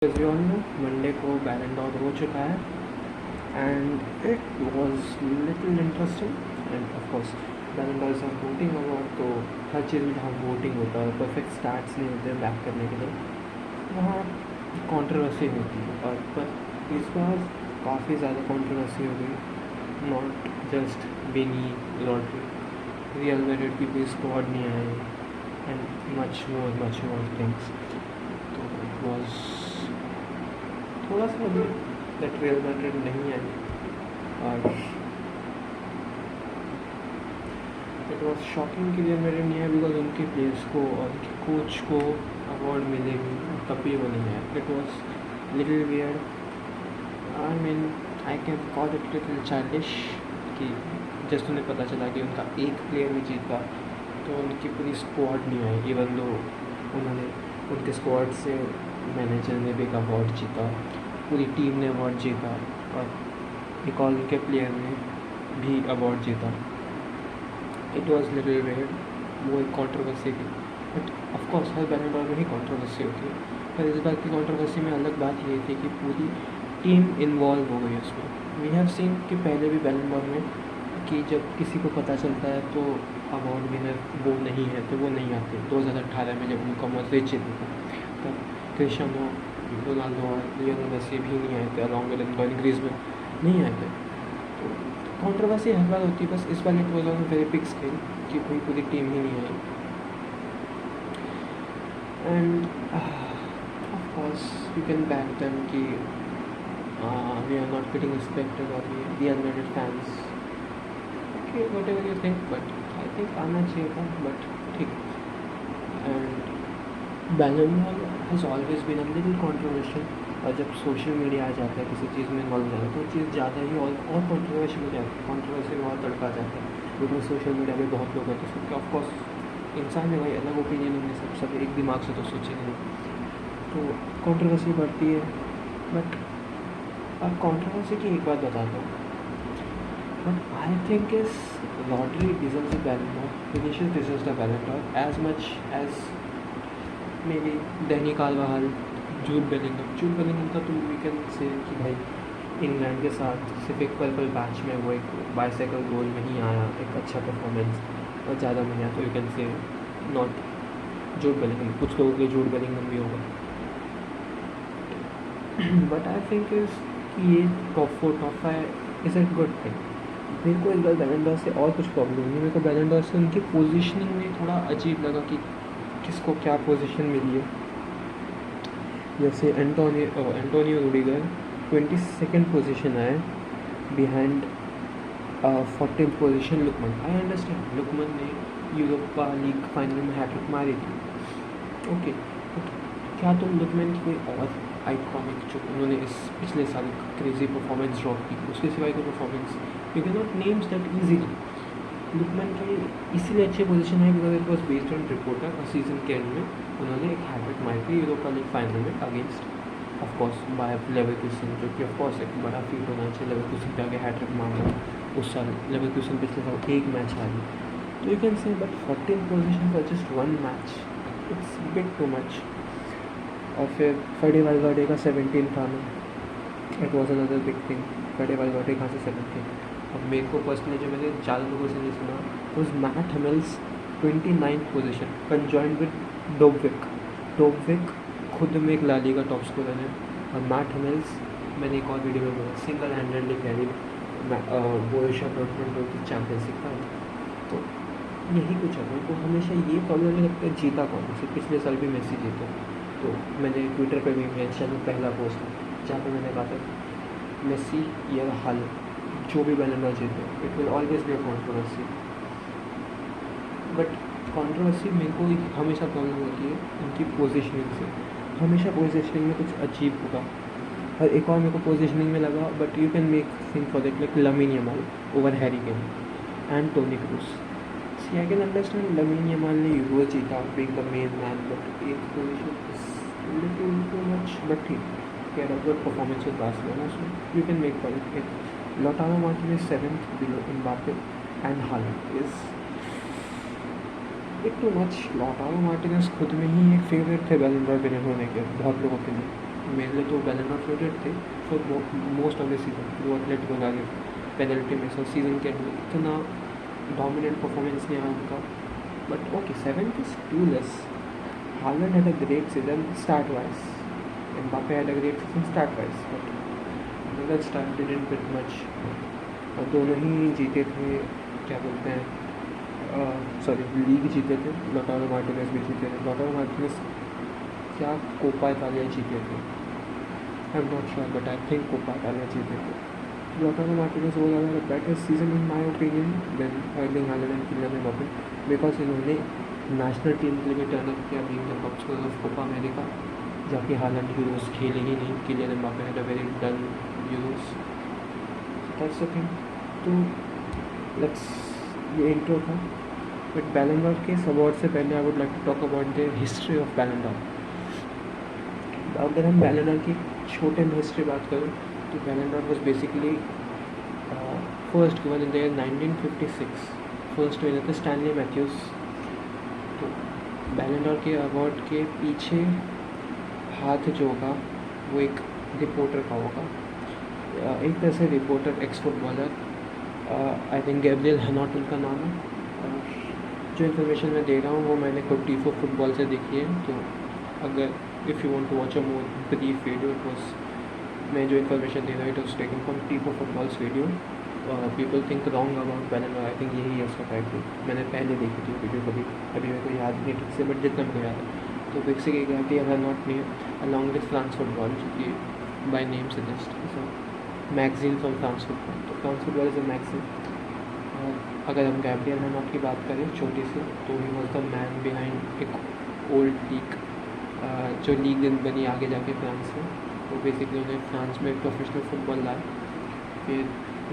As we all know, Monday को बैलन डॉर हो चुका है and it was little interesting and of course बैलन डॉर से वोटिंग अवार्ड तो हर चीज़ में जहाँ वोटिंग होता है परफेक्ट स्टैट्स नहीं होते बैक करने के लिए वहाँ कंट्रोवर्सी होती है और पर इस बार काफ़ी ज़्यादा कंट्रोवर्सी हो गई नॉट जस्ट बेनी लॉटरी रियल मैड्रिड की कोई स्क्वाड नहीं आए एंड मच मोर थिंग्स तो इट वॉज थोड़ा सा अभी दैट रियल मैड्रिड नहीं आई और इट वॉज शॉकिंग कि रियल मैड्रिड नहीं है बिकॉज उनके प्लेयर्स को और उनके कोच को अवार्ड मिलेगी तभी वो नहीं है. It was little weird I mean I can call it little childish कि जस्ट उन्हें पता चला कि उनका एक प्लेयर भी जीता तो उनकी पूरी स्क्वाड नहीं आई इवन दो उन्होंने उनके स्क्वाड से मैनेजर ने भी एक अवार्ड जीता पूरी टीम ने अवार्ड जीता और एक और उनके प्लेयर ने भी अवार्ड जीता. इट वॉज लिटिल वियर्ड वो एक कंट्रोवर्सी थी बट ऑफकोर्स हर बैलन डॉर में ही कंट्रोवर्सी होती है पर इस बात की कंट्रोवर्सी में अलग बात ये थी कि पूरी टीम इन्वॉल्व हो गई उसमें. वी हैव सीन कि पहले भी बैलन डॉर में कि जब किसी को पता चलता है तो अवार्ड विनर वो नहीं है तो वो नहीं आते. 2018 में जब उनका मॉडरिच जीता था तब क्रिस्टियानो रोनाल्डो और लियोनेल मेसी भी नहीं आए थे अलॉन्ग विद एंटोनी ग्रीजमैन नहीं आए थे. तो कंट्रोवर्सी हर बार होती है बस इस बार it was on very big scale कि कोई पूरी टीम ही नहीं आई and of course you can back them कि we are not getting respected और Real Madrid fans okay whatever you think but I think आना चाहिए था बट ठीक. And Ballon d'Or has always been a little controversial और जब social media आ जाता है किसी चीज़ में इन्वॉल्व हो जाता है तो चीज़ ज़्यादा ही और कंट्रोवर्शियल हो जाती है. कंट्रोवर्सी में और तड़का जाता है बिकॉज सोशल मीडिया पे बहुत लोग होते हैं सबके ऑफकोर्स इंसान में भाई अलग ओपिनियन होंगे सब एक दिमाग से तो सोचेंगे नहीं तो कंट्रोवर्सी बढ़ती है. बट अब कंट्रोवर्सी की एक बात बताता हूँ but I think is lottery deserves the Ballon d'Or. Vinicius deserves the Ballon d'Or as much as may be Dani Carvajal Jude Bellingham का तो वी कैन से कि भाई इंग्लैंड के साथ सिर्फ एक पर्पल पैच में वो एक बाइसाइकिल गोल में ही आया एक अच्छा परफॉर्मेंस और ज़्यादा नहीं आया तो यू कैन से नॉट जूड बेलिंगम. कुछ लोगों के जूड बेलिंगम भी होगा बट आई थिंक इज कि ये top 4 top 5 is a good thing. मेरे को इस बार बैलन डॉर से और कुछ प्रॉब्लम नहीं. मेरे को बैलन डॉर से उनकी पोजिशनिंग में थोड़ा अजीब लगा कि किसको क्या पोजीशन मिली है. जैसे एंटोनियो रूडिगर 22nd पोजीशन आए behind 14th position Lookman. I understand Lookman ने यूरोपा लीग फाइनल में हैट्रिक मारी थी ओके क्या तुम लुकमन की कोई और आइकॉनिक जो उन्होंने इस पिछले साल क्रेजी परफॉर्मेंस ड्रॉप की उसके सिवाय कोई performance you can not names that easily. Lookman की इसीलिए अच्छी पोजीशन है because it was based on reporter और सीजन के एंड में उन्होंने एक हैट्रिक मारी थी यूरोपा लीग फाइनल में अगेंस्ट ऑफकोर्स बाय लेवरकुसन जो कि ऑफकोर्स एक बड़ा फीट होना चाहिए लेवरकुसन के आगे हैट्रिक मारना. उस साल लेवरकुसन पिछले साल एक मैच हारी तो you can say but 14th position for just one match it's big too much. और फिर फेडे वालवर्डे का 17th आना it was another big thing. Fede Valverde कहाँ से 17th. अब मेरे को पर्सनली जो मैंने ज़्यादा लोगों से नहीं सुना was Mats Hummels 29th position conjoined with Dovbyk खुद में एक ला लीगा टॉप स्कोरर है और मैट हमेल्स मैंने एक और वीडियो में बोला single handedly carry Borussia Dortmund की चैंपियंस लीग का. तो यही कुछ है. मेरे को हमेशा ये प्रॉब्लम नहीं लगता जीता कौन से. पिछले साल भी मेसी जीता तो मैंने ट्विटर पे भी मेरे चैनल पहला पोस्ट जहाँ पे मैंने कहा था मेसी या हाल जो भी बैलन डॉर जीते it will always be a controversy. But controversy मेरे को हमेशा प्रॉब्लम होती है उनकी पोजीशनिंग से. हमेशा पोजीशनिंग में कुछ अजीब होगा. और एक और मेरे को पोजीशनिंग में लगा but you can make thing for that like Lamine Yamal over Harry Kane and Toni Kroos. See I can understand Lamine Yamal ने यूरो जीता being the main man but एक position little too much. But ठीक can good performance with Barcelona so you can make point. Lautaro Martinez 7th below Mbappe and Haaland is bit too much. Lautaro Martinez खुद में ही एक favourite थे बैलन Dar winner होने के बहुत लोगों के लिए मेरे लिए तो बैलन डॉर फेवरेट थे for most of the season. वो एथलेटिको का आगे पेनल्टी में सब सीज़न के एंड में इतना डोमिनेंट परफॉर्मेंस नहीं आया उनका, but okay 7th is too less. Haaland had a great season start-wise. Mbappe had a great season start-wise, but Middle start didn't get much. और दोनों ही जीते थे, क्या बोलते हैं, सॉरी लीग जीते थे। लॉटारो मार्टिनेज भी जीते थे। लॉटारो मार्टिनेज क्या कोपा इटालिया जीते थे, I am not sure, but I think Coppa Italia जीते थे। लॉटारो मार्टिनेज वो ज़्यादा better season in my opinion than Erling Haaland and Kylian Mbappe, because इन्होंने नेशनल टीम के लिए टर्नअप किया being the top scorer of Copa America, जबकि Haaland Euros खेले ही नहीं। Kylian Mbappe had a very dull Euros, that's the thing. तो let's, ये इंट्रो था। बट बैलन डॉर के अवार्ड से पहले I would like to talk about the history of Ballon d'Or. अगर हम बैलन डॉर की छोटे में हिस्ट्री बात करें तो Ballon d'Or was basically first given in the year 1956। First winner थे स्टैनली मैथ्यूज। तो बैलन डॉर के अवार्ड के पीछे हाथ जो होगा वो एक रिपोर्टर का होगा, एक तरह से reporter ex footballer, I think Gabriel Hanot उनका नाम है। जो इन्फॉर्मेशन मैं दे रहा हूँ वो मैंने खुद टीफो फुटबॉल से देखी है। तो अगर if you want to watch a more brief video, it was, मैं जो इन्फॉर्मेशन दे रहा हूँ it was taken from Tifo football's video. People think wrong about Ballon d'Or, I think यही है उसका फैक्ट। मैंने पहले देखी थी वीडियो कभी, अभी मेरे को याद नहीं ठीक से, बट जितना मेरे को याद है। तो बेसिकली क्या कि अगर not near along with France football, जो कि by name suggest magazine from France football. तो France football is a magazine. अगर हम गैब्रियल हेनॉट की बात करें छोटी सी, तो he was the man behind एक ओल्ड लीग, जो लीग बनी आगे जाके फ्रांस में। तो बेसिकली उन्हें फ्रांस में प्रोफेशनल फुटबॉल लाया। फिर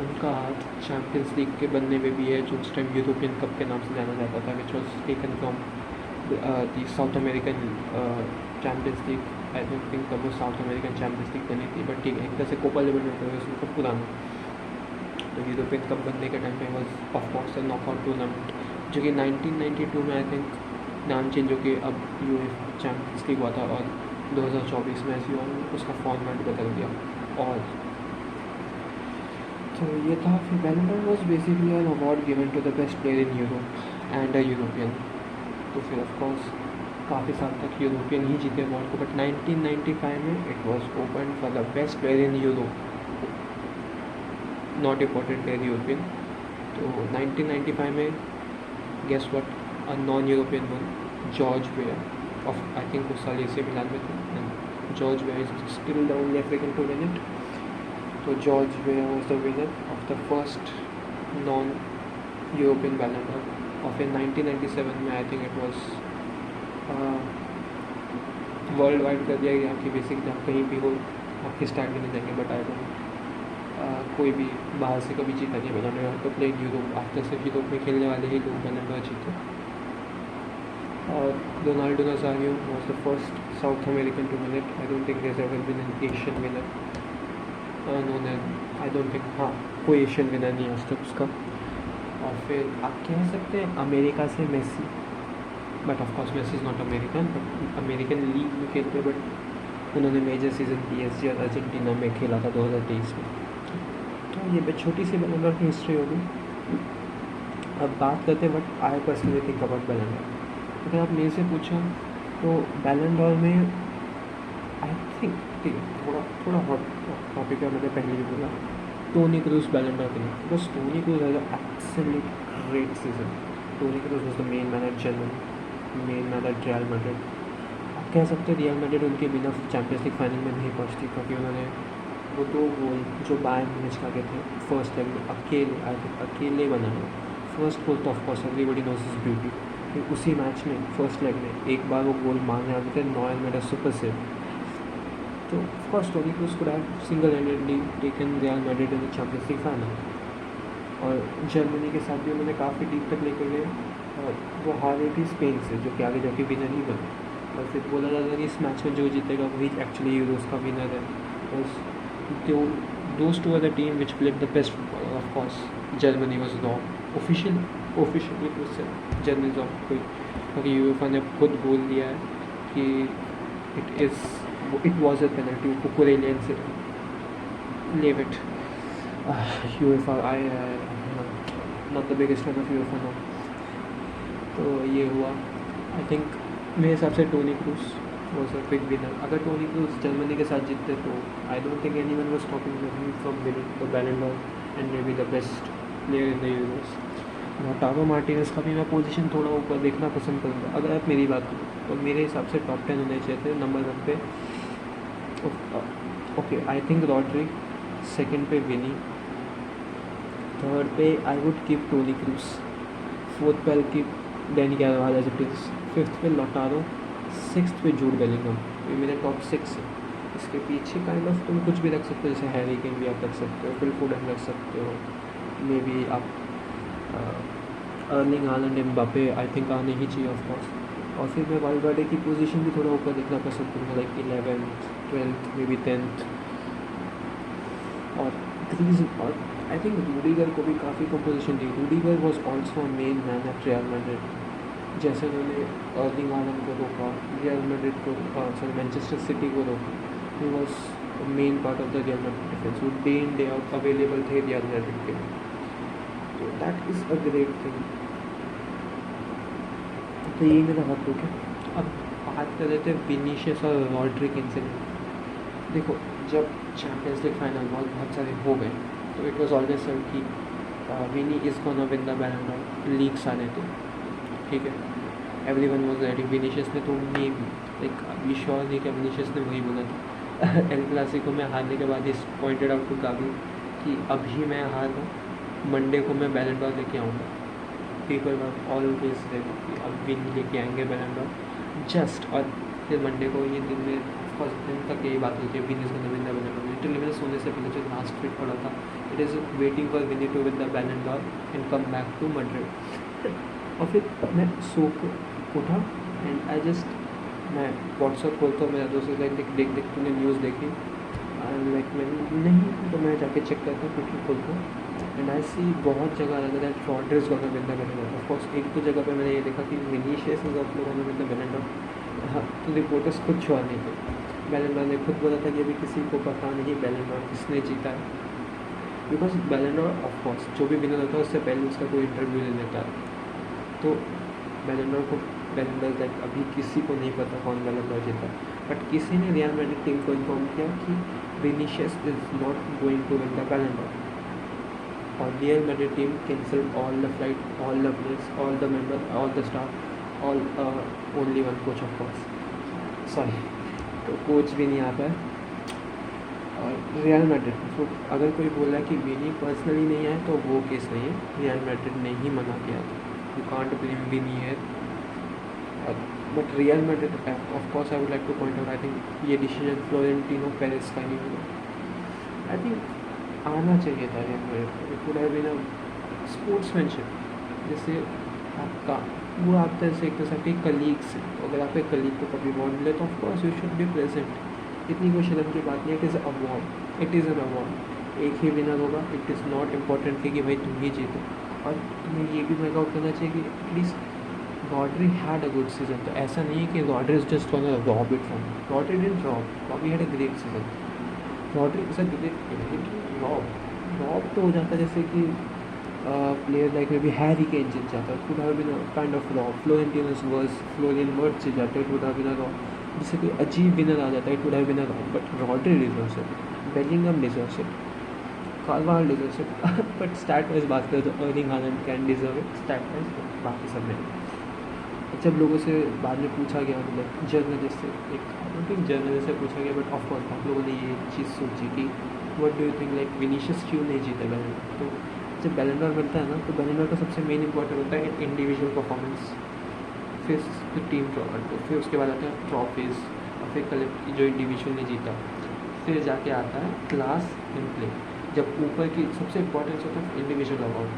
उनका हाथ चैम्पियंस लीग के बनने में भी है, जो उस टाइम यूरोपियन कप के नाम से जाना जाता था, which was taken from the south American champions league. I don't think तब वो साउथ अमेरिकन चैम्पियंस लीग बनी थी, बट ठीक है, एक तरह से कोपा लेवल में होता है उसमें पुराना। तो यूरोपियन कप बनने के टाइम पे was of course a knockout tournament, जो कि 1992 में आई थिंक नाम चेंज होकर अब यूएफए चैम्पियंस लीग हुआ था, और 2024 में ऐसी और उसका फॉर्मेट बदल गया। और तो ये था। फिर Ballon d'Or was basically an award given to the best player in Europe and a European. तो फिर ऑफकोर्स काफ़ी साल तक यूरोपियन ही जीते अवार्ड को, बट 1995 में it was open for the best player in Europe, not important player European. तो 1995 में guess what, a non European one, George Weah of, I think उस साल एसी मिलान में थे, and George Weah is still the only African to win it. तो George Weah was the winner of the first non European Ballon d'Or. और फिर 1997 में I think it was world wide कर दिया गया कि बेसिकली आप कहीं भी हो आपके स्टैंड में नहीं जाएंगे, बट आई डोंट, कोई भी बाहर से कभी जीता नहीं बैलन डॉर। तो प्लेड यूरोप, आफ्टर सिर्फ यूरोप में खेलने वाले ही लोग बैलन डॉर जीते। और Ronaldo Nazario was the first South American to win it. I don't think there has ever been an Asian winner, no I don't think, हाँ कोई एशियन विनर नहीं है आज तक उसका। और फिर आप कह सकते हैं अमेरिका से Messi, but of course Messi is not American, but American league में खेलते, बट उन्होंने मेजर सीजन पीएसजी और अर्जेंटीना में खेला था 2023 में। तो ये छोटी सी बैलन डॉर की हिस्ट्री होगी। अब बात करते हैं but I personally think about Ballon d'Or. अगर आप मेरे से पूछा तो बैलन डॉर में आई थिंक, ठीक है, थोड़ा हॉट टॉपिक है, मैंने पहले भी बोला, टोनी क्रूज बैलन डॉर के लिए, because Toni Kroos has absolute great season. Tony Kroos was the main man eight Germany, main man at Real Madrid. आप कह सकते हैं रियल मैड्रिड उनके बिना चैम्पियंस लीग फाइनल में नहीं पहुंचती, क्योंकि उन्होंने वो 2 गोल जो बायर्न म्यूनिच का के थे फर्स्ट लेग में अकेले बनाए। फर्स्ट गोल तो of course everybody knows his beauty, फिर उसी मैच में फर्स्ट लेग में एक बार वो गोल मारने आते थे, Neuer made a super save. तो of course Toni Kroos could have single handedly taken Real Madrid in the Champions League final. और जर्मनी के साथ भी उन्होंने काफ़ी डीप तक लेकर गए, और वो हार रही थी स्पेन से, जो कि आगे जाके विनर ही बने। और फिर बोला जाता है कि इस मैच में जो जीतेगा वही एक्चुअली यूरोस का विनर है, because those two are the team which played the best football. Of course Germany was wrong officially Germany wrong, क्योंकि यूएफए ने खुद बोल दिया है कि it is It was a penalty. Cucurella leave it. UEFA, not the biggest fan of UEFA now. तो ये हुआ. आई थिंक मेरे हिसाब से Toni Kroos was a big winner. अगर टोनी क्रूज जर्मनी के साथ जीतते तो I don't think anyone was stopping him from winning the Ballon d'Or and may B the best player in the universe. Lautaro Martinez का भी मैं position थोड़ा ऊपर देखना पसंद करूँगा. अगर आप मेरी बात करो तो मेरे हिसाब से टॉप 10 होने चाहिए थे. नंबर 1 पे okay I think Rodri, second पे विनी, थर्ड पे I would keep Toni Kroos, fourth पे I keep Dani Carvajal as it is, fifth पे लॉटारो, सिक्स्थ पे जूड बेलिंगम. ये मेरे टॉप 6 है. इसके पीछे काइंड ऑफ तुम कुछ भी रख सकते हो, जैसे हैरी केन भी आप रख सकते हो, फिल फूडन रख सकते हो, मे बी आप Erling Haaland, Mbappe I think आने ही चाहिए ऑफ कोर्स. और फिर मैं वाल्वर्डे की पोजीशन भी थोड़ा ऊपर देखना पसंद करूँगा, like 11th 12th may be 10th. और ग्रीज और आई थिंक रूडिगर को भी काफ़ी कंपोजिशन दी. Rudiger was also main man at Real Madrid. जैसे उन्होंने अर्लिंग हालैंड को रोका, रियल मैड्रिड को सॉरी मैनचेस्टर सिटी को रोका, he was main part of the Real Madrid defence. वो day in day out available थे रियल मैड्रिड के. तो that is a great thing. तो यही मेरा हक हो गया. अब बात कर रहे थे विनीशियस और रॉड्रिक इंसिडेंट. देखो जब चैम्पियंस लीग फाइनल बहुत सारे हो गए तो इट वॉज ऑलवेज सेड कि विनी is gonna win the Ballon Dar. Leagues आने थे, ठीक है, एवरीवन वाज रेडी. विनीशियस ने तो मे भी लाइक अभी श्योर नहीं कि विनीशियस ने वही बोला था एल क्लासिको में हारने के बाद इस पॉइंटेड आउट टू गावी कि अभी मैं हार रहा हूँ, मंडे को मैं बैलन डॉर लेके आऊँगा. पीपल वर ऑलवेज रेडी कि अब विन लेके आएंगे बैलन डॉर जस्ट. और फिर मंडे को ये दिन में फर्स्ट दिन तक यही बात होती है, win is gonna win the Ballon Dar. Literally मैंने सोने से पहले जो लास्ट ट्वीट पढ़ा था, it is waiting for Vini to win the Ballon d'Or and come back to Madrid. और फिर मैं सो के उठा एंड आई जस्ट मैं व्हाट्सअप खोलता हूँ, मेरा दोस्त लाइक देख तूने न्यूज़ देखी, लाइक मैं नहीं, तो मैं जाके चेक करता हूँ, ट्विटर खोलता हूँ एंड आई सी बहुत जगह अलग है Rodri is gonna win the Ballon Dar. Of course एक दो जगह पे मैंने ये देखा कि Vinicius is also gonna win the Ballon Dar. हाँ, तो रिपोर्टर्स खुद श्योर नहीं थे. बैलन डॉर ने खुद बोला था कि अभी किसी को पता नहीं बैलन डॉर किसने जीता है, बिकॉज बैलन डॉर ऑफ कोर्स जो भी विनर होता है उससे पहले उसका कोई इंटरव्यू ले लेता है. तो बैलन डॉर लाइक अभी किसी को नहीं पता कौन बैलन डॉर जीता. बट किसी ने रियल मैड्रिड टीम को इन्फॉर्म किया कि Vinicius is not going to win the Ballon d'Or. और Real Madrid team cancelled all the flight, all the players, all the member, all the staff, all only one coach of course. Sorry, तो coach भी नहीं आता है. और Real Madrid तो अगर कोई बोला कि विनी पर्सनली नहीं आए तो वो केस नहीं है, रियल मैड्रिड ने ही मना किया था. यू कांट ब्लेम विनी है. But Real Madrid of course I would like to point out, I think ये डिसीजन फ्लोरेंटिनो पेरेस का नहीं हुआ. आई थिंक आना चाहिए था Real Madrid. It would have been a sportsmanship. जैसे आपका वो आप जैसे एक तरह से आपके कलीग्स हैं, अगर आपके कलीग को कभी अवार्ड मिले तो of course you should be present. इतनी कोई शर्म की बात नहीं है. It is award, it is an award. एक ही विनर होगा. इट इज़ नॉट इम्पॉर्टेंट कि भाई तुम ही जीतो. और तुम्हें ये भी मेक आउट करना चाहिए कि at least Rodri had a good season. तो ऐसा नहीं है कि Rodri is just gonna rob it from. Rodri didn't rob, Robbie had a great season. Rodri is a great rob तो हो जाता है जैसे कि player like may be Harry Kane जीत जाता है. It would have been a kind of rob. Florentino's Wirtz, Florian Wirtz जीत जाता है. It would have been a Rob. जैसे कोई अजीब विनर आ जाता है, it would have been a rob. But Rodri deserves it, Bellingham deserves it, Carvajal deserves it. But stat wise बात करें तो Erling Haaland can deserve it. Stat wise बाकी सब नहीं. जब लोगों से बाद में पूछा गया, मतलब जर्नलिस्ट से, एक जर्नलिस्ट से पूछा गया, बट ऑफकोर्स आप लोगों ने ये चीज़ सोची कि what do you think like Vinicius क्यों नहीं जीते बैलन डॉर. तो जब बैलन डॉर मिलता है ना, तो बैलन डॉर का सबसे मेन इंपॉर्टेंट होता है इंडिविजुअल परफॉर्मेंस, फिर टीम तो फिर उसके बाद आता है ट्रॉफीज़, और फिर कलेक्ट जो इंडिविजुअल ने जीता, फिर जाके आता है क्लास इन प्ले. जब ऊपर की सबसे इंपॉर्टेंस होता है individual award,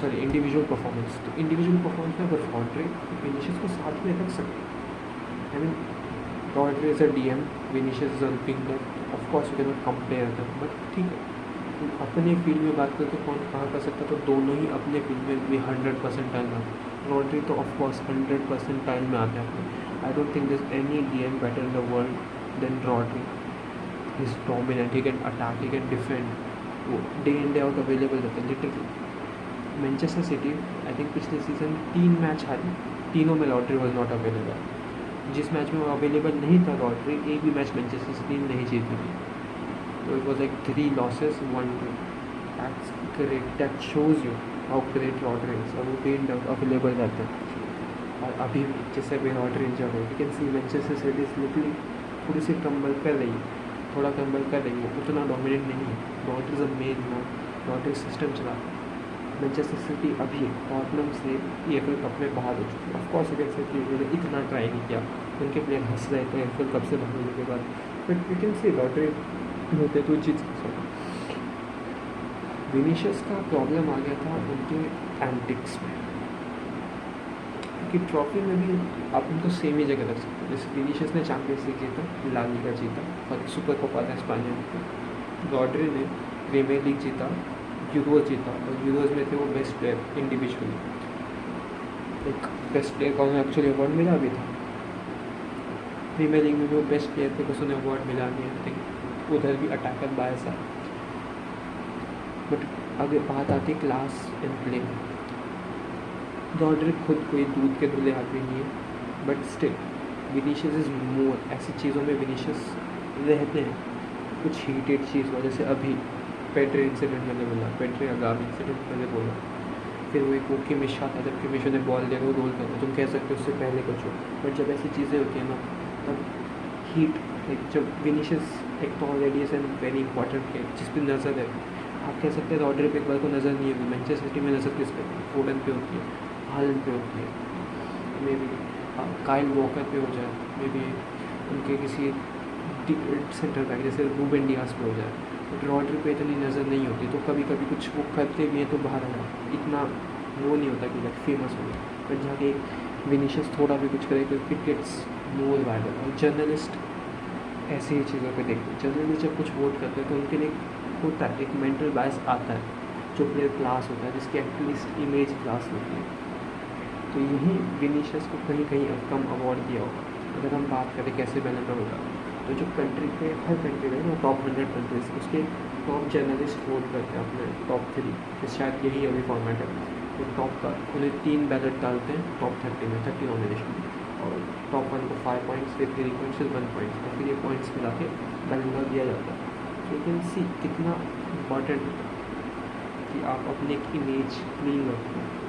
sorry individual performance. तो इंडिविजुअल परफॉर्मेंस में अगर रॉड्री विनीशियस को साथ में रख सकते. I mean Rodri is a DM, Vinicius is a winger. Of course you can not compare them, but ठीक है, तो अपने फील्ड में बात करते तो कौन कहाँ कर सकता. तो दोनों ही अपने फील्ड में भी 100% टाइम में. रॉड्री तो ऑफ कोर्स 100% टाइम में आते हैं. I don't think this any DM better in the world than Rodri is dominant, he can attack, he can defend, वो day in day out available रहते हैं literally. Manchester City I think पिछले season 3 match हारी, तीनों में Rodri was not available. जिस match में वो अवेलेबल नहीं था रॉड्री, एक भी मैच मैनचेस्टर सिटी नहीं जीती थी। तो it was like 3 losses 1 win। That's great, that shows you how great Rodri is, और वो day in day out available रहते हैं। और अभी भी जैसे अभी रॉड्री इंजर्ड है, you can see Manchester city is literally थोड़ी सी कम्बल कर रही है, थोड़ा कम्बल कर रही है, उतना डोमिनेट नहीं है। Rodri is a main man, Rodri system चला। मैनचेस्टर सिटी अभी टॉटनहम से EFL कप में बाहर हो चुकी है। ऑफकोर्स यू कैन से कि उन्होंने इतना ट्राई नहीं किया, उनके प्लेयर हंस रहे थे EFL कप से बाहर होने के बाद, but you can see Rodri होते तो जीत सकते। विनीशियस का प्रॉब्लम आ गया था उनके एंटिक्स में, क्योंकि ट्रॉफी में भी आप उनको सेम ही जगह रख सकते हो। जैसे विनीशियस ने चैम्पियंस लीग जीता, ला लीगा जीता और सुपर कोपा था स्पेनिया में। रॉड्री ने प्रीमियर लीग जीता, यूरोज जीता, और यूरोज में थे वो बेस्ट प्लेयर इंडिविजुअली, एक बेस्ट प्लेयर का उन्हें एक्चुअली अवार्ड मिला भी था। प्रीमियर लीग में भी वो बेस्ट प्लेयर थे, बस उन्हें अवार्ड मिला नहीं। आई थिंक उधर भी अटैकर बायस है। बट अगर बात आती है क्लास एंड प्ले, रॉड्री खुद कोई दूध के धुले आदमी नहीं है, but still Vinicius is more. ऐसी चीज़ों में विनीशियस रहते हैं, कुछ हीटेड चीज़ हो, जैसे अभी पेड्री इंसिडेंट मैंने बोला, पेड्री अगामी इंसिडेंट मैंने बोला, फिर वो एक वो किमिश आता है, जब किमिश ने बॉल दे वो गोल करता है, तुम कह सकते हो उससे पहले कुछ हो। बट जब ऐसी चीज़ें होती हैं ना, तब हीट, लाइक जब विनीशियस एक तो already is an very important player जिस पर नज़र है, आप कह सकते हैं रॉड्री पे एक बार को नज़र नहीं होगी, मैनचेस्टर सिटी में नज़र किस पे, फोडन पे होती है, हालैंड पे होती है, मे बी काइल वॉकर पे हो जाए, मे बी उनके किसी सेंटर बैक जैसे रूबेन डियास पे हो जाए, बट रॉड्री पे इतनी नज़र नहीं होती। तो कभी कभी कुछ वो करते भी हैं तो बाहर आना, इतना वो नहीं होता कि लाइक फेमस हो गया। बट जाके विनीशियस थोड़ा भी कुछ करे तो इट गेट्स मोर वायरल। और जर्नलिस्ट ऐसी ही चीज़ों पे देखते हैं, जर्नलिस्ट जब कुछ वोट करते हैं तो उनके लिए होता है एक मेंटल बायस आता है, जो प्लेयर क्लास होता है, जिसकी एटलीस्ट इमेज क्लास होती है। तो यही विनीशियस को कहीं कहीं कम अवार्ड दिया होगा। अगर हम बात करें कैसे बैलेंस होगा, तो जो कंट्री पे हर कंट्री में ना टॉप 100 कंट्रीज, उसके टॉप जर्नलिस्ट वोट करते हैं अपने टॉप 3, शायद यही अभी फॉर्मेट है। तो टॉप का उन्हें 3 बैलेट डालते हैं टॉप 30 में, 30 नॉमिनेशन, और टॉप 1 को 5 पॉइंट्स, फिर 3 पॉइंट्स, फिर 1 पॉइंट, और फिर ये पॉइंट्स मिला के बैलेंस दिया जाता है। तो यू कैन सी कितना इम्पॉर्टेंट कि आप अपनी एक इमेज क्लीन रखें।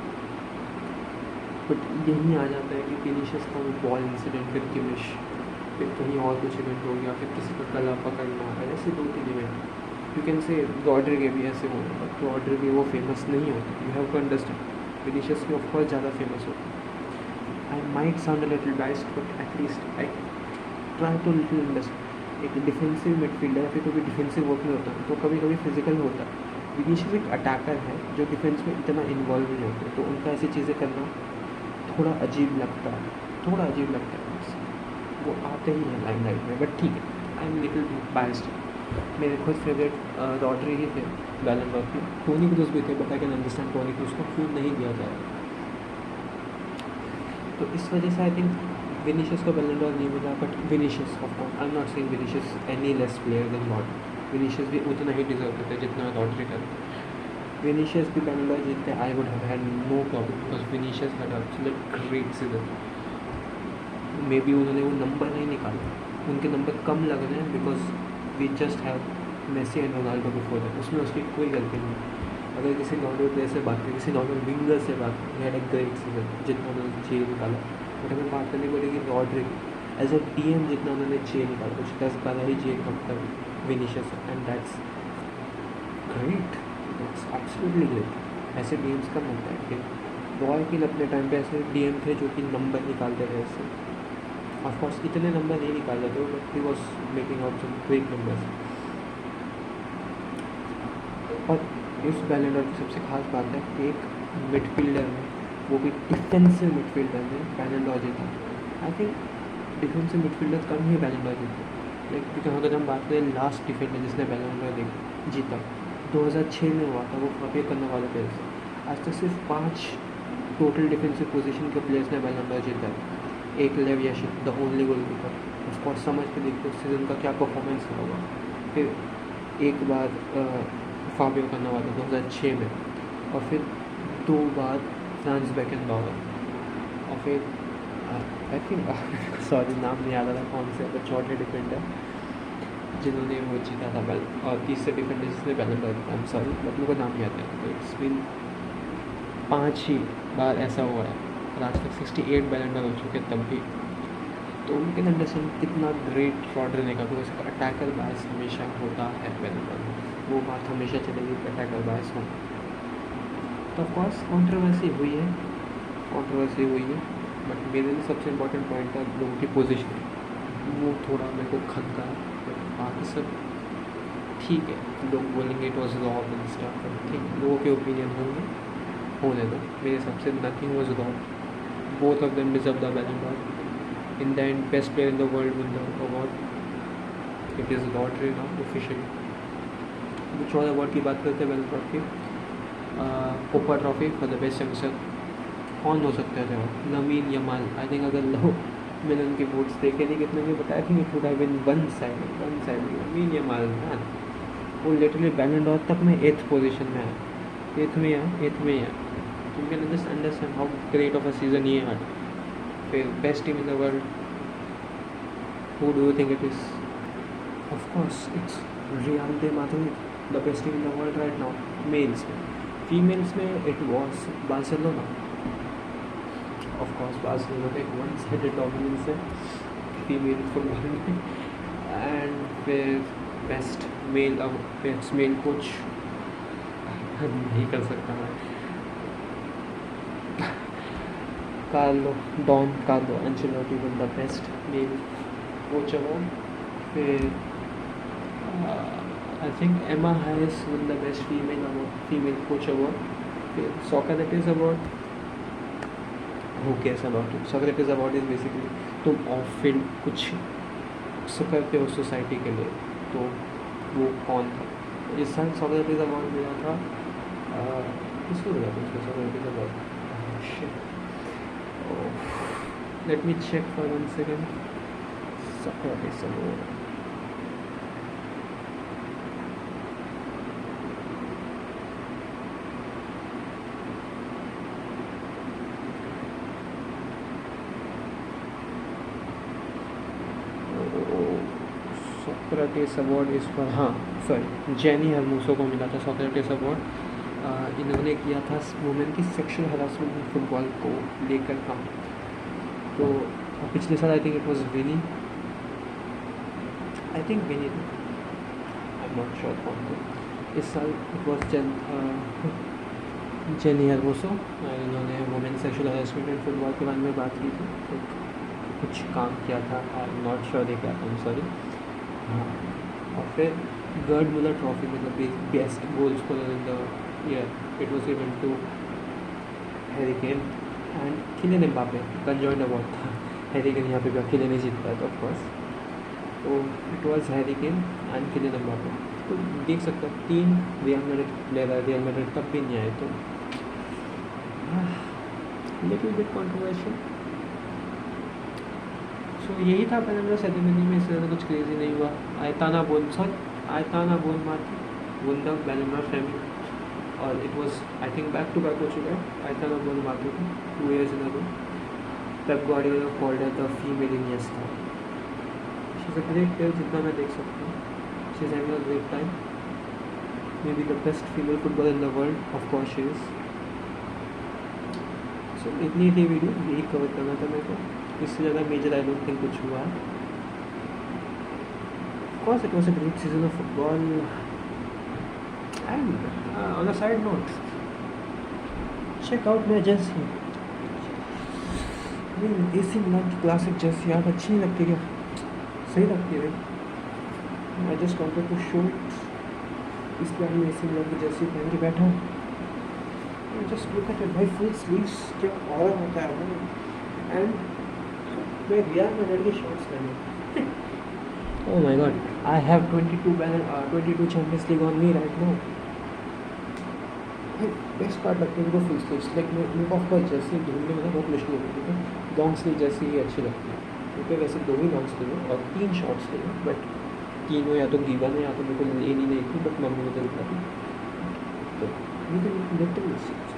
बट यही आ जाता है कि विनीशियस का वो बॉल इंसिडेंट, फिर किमिश, फिर कहीं और कुछ इवेंट हो गया, फिर किसी का गला पकड़ना, ऐसे 2-3 इवेंट। यू कैन से रॉड्री के भी ऐसे होंगे, बट रॉड्री भी वो फेमस नहीं होते। You have to understand Vinicius भी ऑफकोर्स ज़्यादा फेमस होते हैं। I might sound a little biased, but at least I try to little understand. एक डिफेंसिव मिडफील्डर फिर कभी डिफेंसिव वर्क में होता है, तो कभी कभी फिजिकल होता है। विनीशियस एक अटैकर है जो डिफेंस में इतना इन्वॉल्व नहीं होते, तो उनका ऐसी चीज़ें करना थोड़ा अजीब लगता है, थोड़ा अजीब लगता है। वो आते ही हैं लाइमलाइट में, बट ठीक है, आई एम लिटिल बायस्ड। मेरे खुद फेवरेट रॉड्री ही थे बैलन डॉर के, टोनी क्रूज भी थे, but I can understand Toni Kroos को क्यों नहीं दिया जाए। तो इस वजह से आई थिंक विनीशियस को बैलन डॉर नहीं मिला। But Vinicius of course, I am not saying Vinicius any less player than Rodri, Vinicius भी उतना ही डिजर्व करते जितना रॉड्री करते। विनीशियस भी बैलन डॉर जीतते, I would have had no problem, because Vinicius had absolute great season. Maybe उन्होंने वो number नहीं निकाला, उनके नंबर कम लग रहे हैं because we just have Messi and Ronaldo before that, उसमें उसकी कोई गलती नहीं। अगर किसी नॉर्मल प्लेयर से बात करें, किसी नॉर्मल विंगर से बात करें, हैड अ ग्रेट सीजन जितना उन्होंने जे निकाला। बट हमें बात करनी पड़ेगी रॉड्री एज अ DM जितना उन्होंने जे निकाला, कुछ 10-12 ही जे कम कर Vinicius, and that's great, that's absolutely great. ऐसे DMs कम होता है कि रॉय किल अपने टाइम पे ऐसे DM थे जो कि नंबर निकालते थे इससे। ऑफकोर्स इतने नंबर नहीं निकाल जाते, but he was making out some great numbers. और इस बैलन डॉर की सबसे खास बात है कि एक मिडफील्डर में, वो भी डिफेंसिव मिडफील्डर में बैलन डॉर जीता। आई थिंक डिफेंसिव मिडफील्डर कम ही बैलन डॉर जीते, लेकिन अगर हम बात करें लास्ट डिफेंडर जिसने बैलन डॉर जीता, 2006 में हुआ था, वो फबे करने वाले प्लेयर से। आज तक सिर्फ 5 टोटल डिफेंसिव पोजीशन के प्लेयर्स ने बैलन डॉर जीता है। एक Lev Yashin, the only goalkeeper, of course समझ के देखते उस सीज़न का क्या परफॉर्मेंस रहा होगा। फिर एक बार फाबियो कन्नावारो 2006 में, और फिर 2 बार फ्रांज बेकनबावर, और फिर आई थिंक सॉरी नाम नहीं याद आ रहा कौन से चौथे डिफेंडर जिन्होंने वो जीता था बैल, और तीसरे डिफेंडर जिसने बैलन डॉर जीता, आई एम सॉरी मतलब को नाम याद है। तो इट्स बिन 5 ही बार ऐसा हुआ है, और आज तक 68 बैलन डॉर हो चुके तब भी। तो वी कैन अंडरस्टैंड कितना ग्रेट शॉट रहने का, बिकॉज अटैकर बायस हमेशा होता है बैलन डॉर में, वो बात हमेशा चलेगी कि अटैकर बायस हो। तो ऑफकोर्स कॉन्ट्रोवर्सी हुई है, बट मेरे लिए सबसे इम्पोर्टेंट पॉइंट था लोगों की पोजीशन, वो थोड़ा मेरे को खटका है। बाकी सब ठीक है, लोग बोलेंगे it was rob and stuff, ठीक है, लोगों के ओपिनियन होने दो। मेरे हिसाब से nothing was rob, both of them deserve the Ballon d'Or. In the end best player in the world win the award, it is lottery now officially. कुछ और अवार्ड की बात करते हैं बैलन डॉर की, Kopa trophy for the best youngster कौन हो सकता है जवाब? Lamin Yamal. आई थिंक अगर लो मैंने उनके वोट्स देखे नहीं कितने में बताया कि it would have been one side Lamine Yamal man, वो लिटरली बैलन डॉर तक में 8th पोजीशन में है, 8th में है। You can just understand how great of a season ये है। फिर best team in the world, who do you think it is? Of course it's Real दे माधुरी, the best team in the world right now males में। Females में it was Barcelona, of course Barcelona एक one sided dominance है female football में। And फिर best male coach नहीं कर सकता मैं, Carlo Ancelotti win the best male coach award. फिर I think Emma Harris win the best female coach award. फिर Socrates award, who cares about it? Socrates award is basically तुम off field कुछ करते हो सोसाइटी के लिए, तो वो कौन था? इस साल सोक्रेटिस अवार्ड मिला था, किसको मिला था उसको Socrates award? Let me check for 1 second. Socrates award Socrates award इस पर, हाँ सॉरी, जेनी हरमूसो को मिला था सोक्रेटिस अवार्ड। इन्होंने किया था वुमेन की सेक्शुअल हरासमेंट इन फुटबॉल को लेकर काम। तो पिछले साल I think it was Vini, I am not sure कौन थे। इस साल इट वॉज जेनी हरमूसो, इन्होंने women sexual harassment in football के बारे में बात की थी, तो कुछ काम किया था, आई एम नॉट श्योर क्या था, आई एम सॉरी। हाँ, और फिर गर्ड मुलर ट्रॉफी में the best goal scorer in the year, it was given to Harry Kane and Kylian Mbappe, conjoint award था। हैरी केन यहाँ पे भी अकेले नहीं जीत पाया था ऑफकोर्स, तो it was Harry Kane and Kylian Mbappe. तो देख सकते हो 3 Real Madrid player, Real Madrid तब भी नहीं आए, तो लिटिल बिट कंट्रोवर्शियल। सो यही था बैलन डॉर सेरेमनी में, इससे ज़्यादा कुछ क्रेजी नहीं हुआ। Aitana Bonmati won the Ballon d'Or semi, और it was I think back to back हो चुका है आयताना बोनमार्की को 2 years in a row। Pep Guardiola called है the female Iniesta. She is a great player जितना मैं देख सकता हूँ, she is having a great time, may be the best female footballer in the world, of course she is. So इतनी थी video, यही cover करना था मेरे को, इससे ज़्यादा मेजर आई डोंट थिंक कुछ हुआ है। Of course, it was a great season of football. And on a side note, check out my jersey. AC Milan की क्लासिक जर्सी यार अच्छी नहीं लगती क्या? सही लगती है भाई। I just wanted to show it. इस बार मैं AC Milan की जर्सी पहन के बैठा हूँ। Just look at it भाई, full sleeves क्या ऑरा होता है वो। And मैं रियल मैड्रिड के शॉर्ट्स पहने। Oh my God! I have 22 Champions League on me right now. Best part लगती है फुल स्लीव्स, लाइक मेरे को ऑफ कोर्स जर्सी ढूंढने में बहुत मुश्किल होती है, लॉन्ग स्लीव जर्सी ही अच्छी लगती है। क्योंकि वैसे 2 ही नॉक्स थे और 3 शॉट्स थे, बट तीनों या तो गिवन है या तो मेरे को लेनी नहीं थी, बट मम्मी मुझे दिला दी। तो you can literally see it.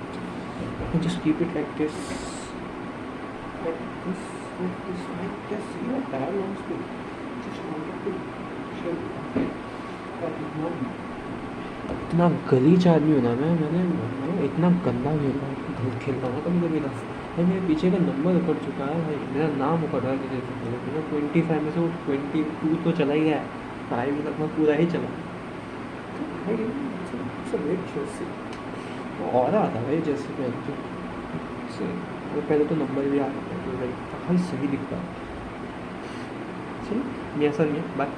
I can just keep it like this. Like this, like this. I just see a dialogue speak. Just wanted to show you that इतना गलीच आदमी हूँ ना मैंने इतना गंदा खेलता हूँ कभी कभी ना भाई। मेरे पीछे का नंबर उकड़ चुका है भाई, मेरा नाम उकड़ रहा है किसी से। 25 में से वो 22 तो चला ही गया है, 5 भी लगभग पूरा ही चला। तो भाई सब एक से और आता था भाई, जैसे मैं से वो पहले तो नंबर भी आ रहा था, तो भाई सही दिखता है। चलो ये ऐसा नहीं है, बाय।